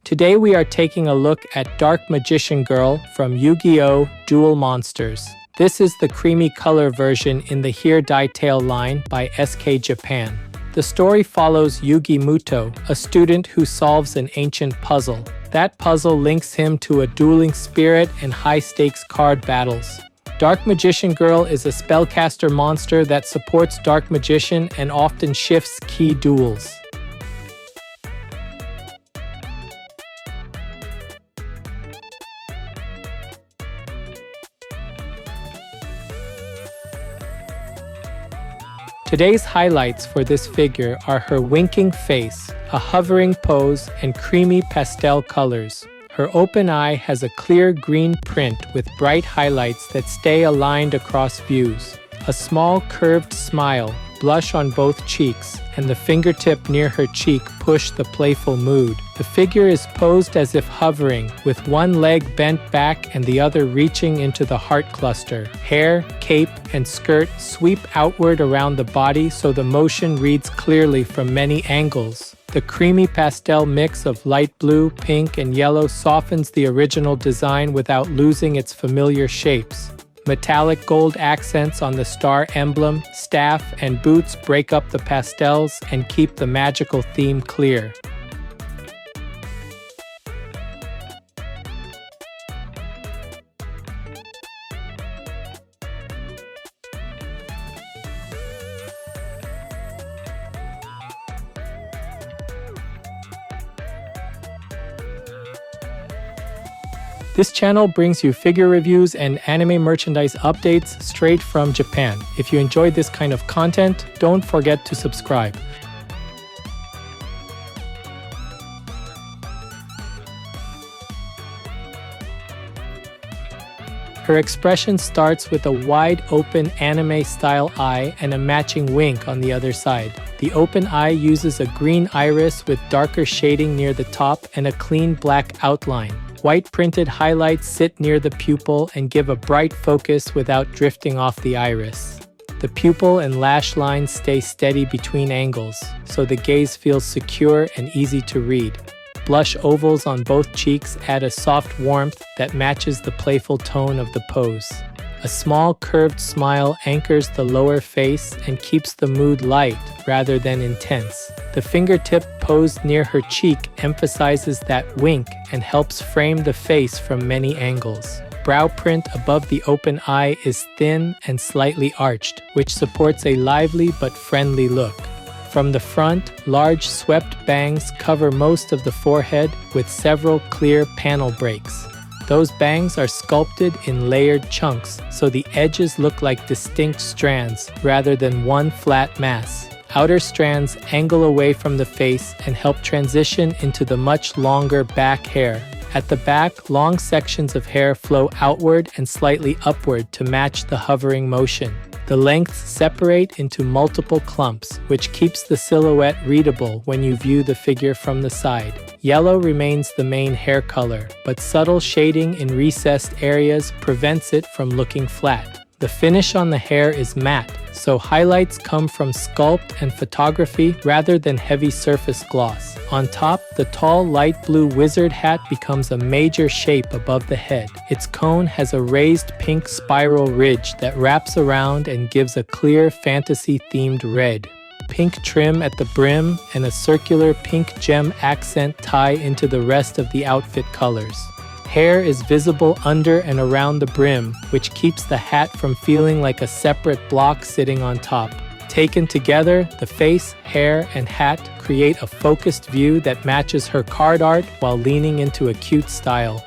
Today we are taking a look at Dark Magician Girl from Yu-Gi-Oh! Duel Monsters. This is the creamy color version in the Here Ditail line by SK Japan. The story follows Yugi Muto, a student who solves an ancient puzzle. That puzzle links him to a dueling spirit and high-stakes card battles. Dark Magician Girl is a spellcaster monster that supports Dark Magician and often shifts key duels. Today's highlights for this figure are her winking face, a hovering pose, and creamy pastel colors. Her open eye has a clear green print with bright highlights that stay aligned across views. A small curved smile, blush on both cheeks, and the fingertip near her cheek push the playful mood. The figure is posed as if hovering, with one leg bent back and the other reaching into the heart cluster. Hair, cape, and skirt sweep outward around the body so the motion reads clearly from many angles. The creamy pastel mix of light blue, pink, and yellow softens the original design without losing its familiar shapes. Metallic gold accents on the star emblem, staff, and boots break up the pastels and keep the magical theme clear. This channel brings you figure reviews and anime merchandise updates straight from Japan. If you enjoyed this kind of content, don't forget to subscribe. Her expression starts with a wide-open anime-style eye and a matching wink on the other side. The open eye uses a green iris with darker shading near the top and a clean black outline. White printed highlights sit near the pupil and give a bright focus without drifting off the iris. The pupil and lash lines stay steady between angles, so the gaze feels secure and easy to read. Blush ovals on both cheeks add a soft warmth that matches the playful tone of the pose. A small curved smile anchors the lower face and keeps the mood light rather than intense. The fingertip posed near her cheek emphasizes that wink and helps frame the face from many angles. Brow print above the open eye is thin and slightly arched, which supports a lively but friendly look. From the front, large swept bangs cover most of the forehead with several clear panel breaks. Those bangs are sculpted in layered chunks, so the edges look like distinct strands rather than one flat mass. Outer strands angle away from the face and help transition into the much longer back hair. At the back, long sections of hair flow outward and slightly upward to match the hovering motion. The lengths separate into multiple clumps, which keeps the silhouette readable when you view the figure from the side. Yellow remains the main hair color, but subtle shading in recessed areas prevents it from looking flat. The finish on the hair is matte, so highlights come from sculpt and photography rather than heavy surface gloss. On top, the tall light blue wizard hat becomes a major shape above the head. Its cone has a raised pink spiral ridge that wraps around and gives a clear fantasy-themed red. Pink trim at the brim and a circular pink gem accent tie into the rest of the outfit colors. Hair is visible under and around the brim, which keeps the hat from feeling like a separate block sitting on top. Taken together, the face, hair, and hat create a focused view that matches her card art while leaning into a cute style.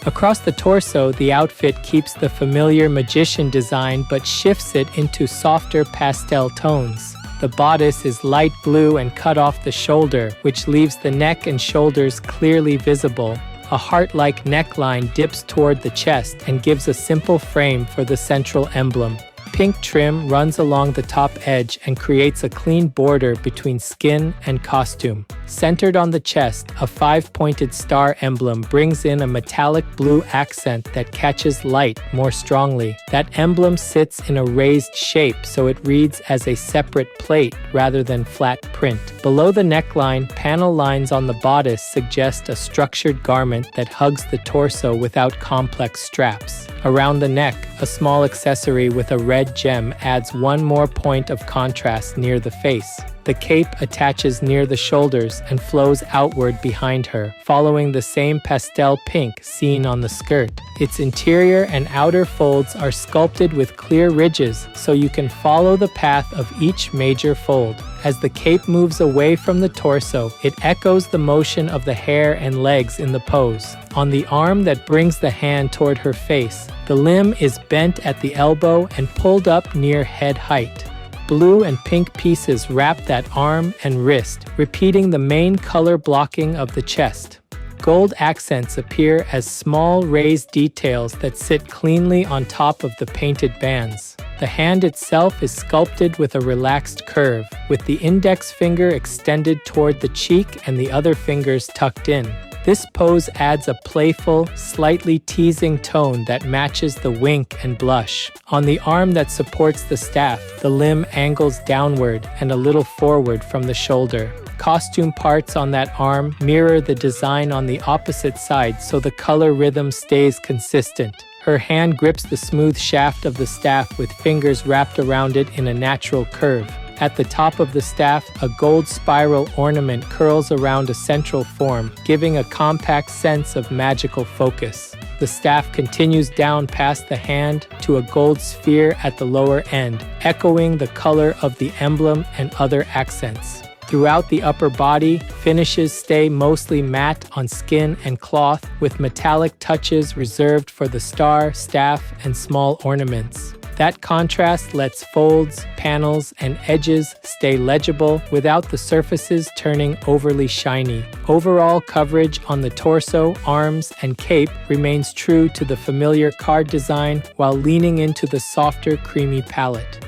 Across the torso, the outfit keeps the familiar magician design but shifts it into softer pastel tones. The bodice is light blue and cut off the shoulder, which leaves the neck and shoulders clearly visible. A heart-like neckline dips toward the chest and gives a simple frame for the central emblem. Pink trim runs along the top edge and creates a clean border between skin and costume. Centered on the chest, a 5-pointed star emblem brings in a metallic blue accent that catches light more strongly. That emblem sits in a raised shape, so it reads as a separate plate rather than flat print. Below the neckline, panel lines on the bodice suggest a structured garment that hugs the torso without complex straps. Around the neck, a small accessory with a red gem adds one more point of contrast near the face. The cape attaches near the shoulders and flows outward behind her, following the same pastel pink seen on the skirt. Its interior and outer folds are sculpted with clear ridges, so you can follow the path of each major fold. As the cape moves away from the torso, it echoes the motion of the hair and legs in the pose. On the arm that brings the hand toward her face, the limb is bent at the elbow and pulled up near head height. Blue and pink pieces wrap that arm and wrist, repeating the main color blocking of the chest. Gold accents appear as small raised details that sit cleanly on top of the painted bands. The hand itself is sculpted with a relaxed curve, with the index finger extended toward the cheek and the other fingers tucked in. This pose adds a playful, slightly teasing tone that matches the wink and blush. On the arm that supports the staff, the limb angles downward and a little forward from the shoulder. Costume parts on that arm mirror the design on the opposite side, so the color rhythm stays consistent. Her hand grips the smooth shaft of the staff with fingers wrapped around it in a natural curve. At the top of the staff, a gold spiral ornament curls around a central form, giving a compact sense of magical focus. The staff continues down past the hand to a gold sphere at the lower end, echoing the color of the emblem and other accents. Throughout the upper body, finishes stay mostly matte on skin and cloth, with metallic touches reserved for the star, staff, and small ornaments. That contrast lets folds, panels, and edges stay legible without the surfaces turning overly shiny. Overall coverage on the torso, arms, and cape remains true to the familiar card design while leaning into the softer, creamy palette.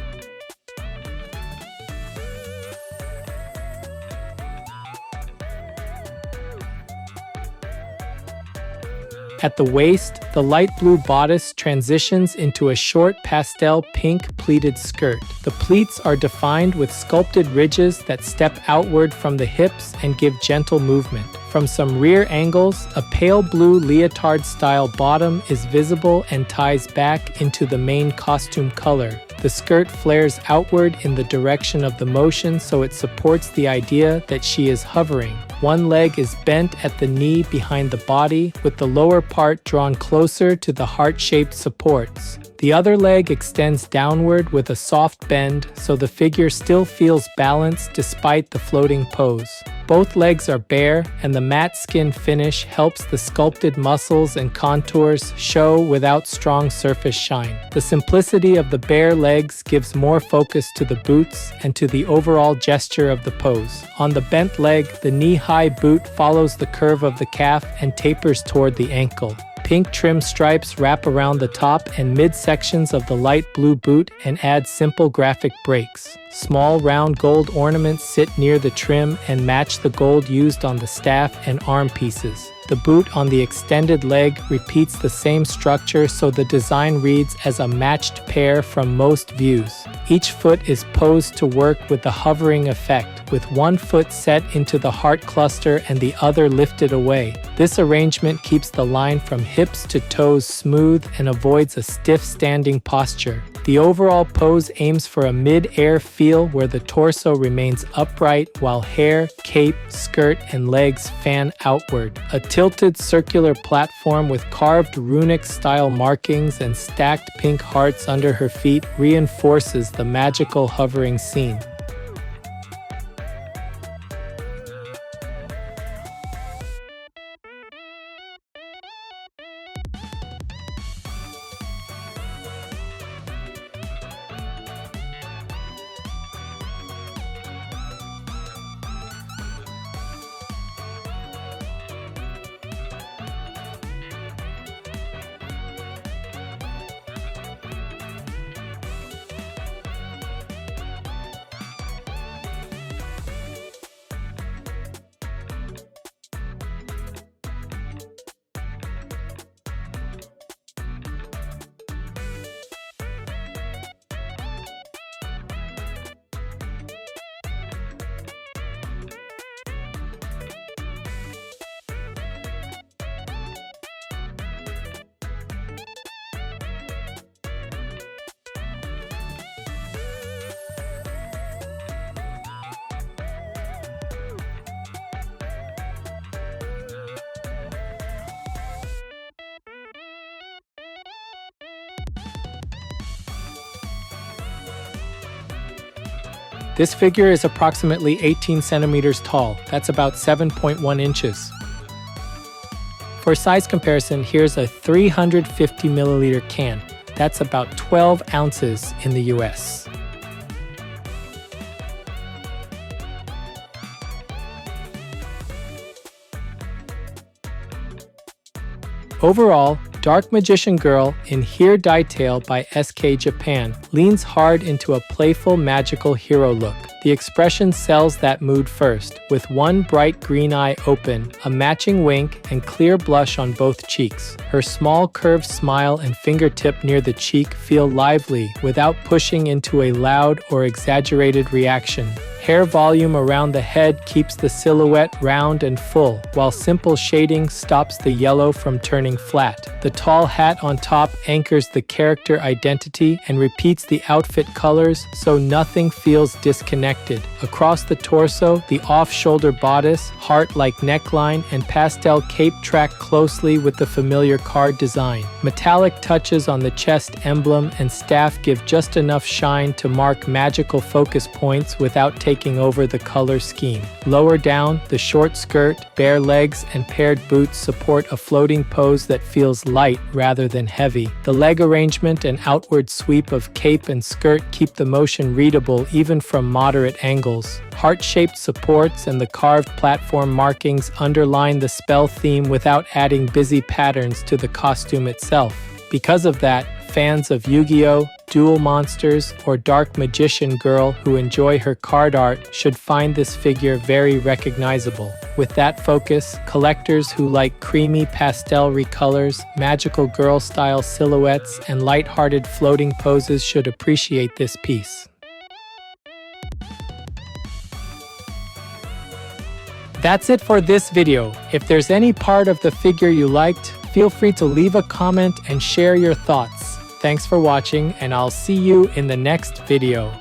At the waist, the light blue bodice transitions into a short pastel pink pleated skirt. The pleats are defined with sculpted ridges that step outward from the hips and give gentle movement. From some rear angles, a pale blue leotard-style bottom is visible and ties back into the main costume color. The skirt flares outward in the direction of the motion, so it supports the idea that she is hovering. One leg is bent at the knee behind the body, with the lower part drawn closer to the heart-shaped supports. The other leg extends downward with a soft bend, so the figure still feels balanced despite the floating pose. Both legs are bare, and the matte skin finish helps the sculpted muscles and contours show without strong surface shine. The simplicity of the bare legs gives more focus to the boots and to the overall gesture of the pose. On the bent leg, the knee-high boot follows the curve of the calf and tapers toward the ankle. Pink trim stripes wrap around the top and mid-sections of the light blue boot and add simple graphic breaks. Small round gold ornaments sit near the trim and match the gold used on the staff and arm pieces. The boot on the extended leg repeats the same structure, so the design reads as a matched pair from most views. Each foot is posed to work with the hovering effect, with one foot set into the heart cluster and the other lifted away. This arrangement keeps the line from hips to toes smooth and avoids a stiff standing posture. The overall pose aims for a mid-air feel where the torso remains upright while hair, cape, skirt, and legs fan outward. A tilted circular platform with carved runic-style markings and stacked pink hearts under her feet reinforces the magical hovering scene. This figure is approximately 18 centimeters tall. That's about 7.1 inches. For size comparison, here's a 350 milliliter can. That's about 12 ounces in the US. Overall, Dark Magician Girl in Here Ditail by SK Japan leans hard into a playful magical hero look. The expression sells that mood first, with one bright green eye open, a matching wink, and clear blush on both cheeks. Her small curved smile and fingertip near the cheek feel lively without pushing into a loud or exaggerated reaction. Hair volume around the head keeps the silhouette round and full, while simple shading stops the yellow from turning flat. The tall hat on top anchors the character identity and repeats the outfit colors so nothing feels disconnected. Across the torso, the off-shoulder bodice, heart-like neckline, and pastel cape track closely with the familiar card design. Metallic touches on the chest emblem and staff give just enough shine to mark magical focus points without taking over the color scheme. Lower down, the short skirt, bare legs, and paired boots support a floating pose that feels light rather than heavy. The leg arrangement and outward sweep of cape and skirt keep the motion readable even from moderate angles. Heart-shaped supports and the carved platform markings underline the spell theme without adding busy patterns to the costume itself. Because of that, fans of Yu-Gi-Oh!, Duel Monsters, or Dark Magician Girl who enjoy her card art should find this figure very recognizable. With that focus, collectors who like creamy pastel recolors, magical girl-style silhouettes, and light-hearted floating poses should appreciate this piece. That's it for this video. If there's any part of the figure you liked, feel free to leave a comment and share your thoughts. Thanks for watching, and I'll see you in the next video.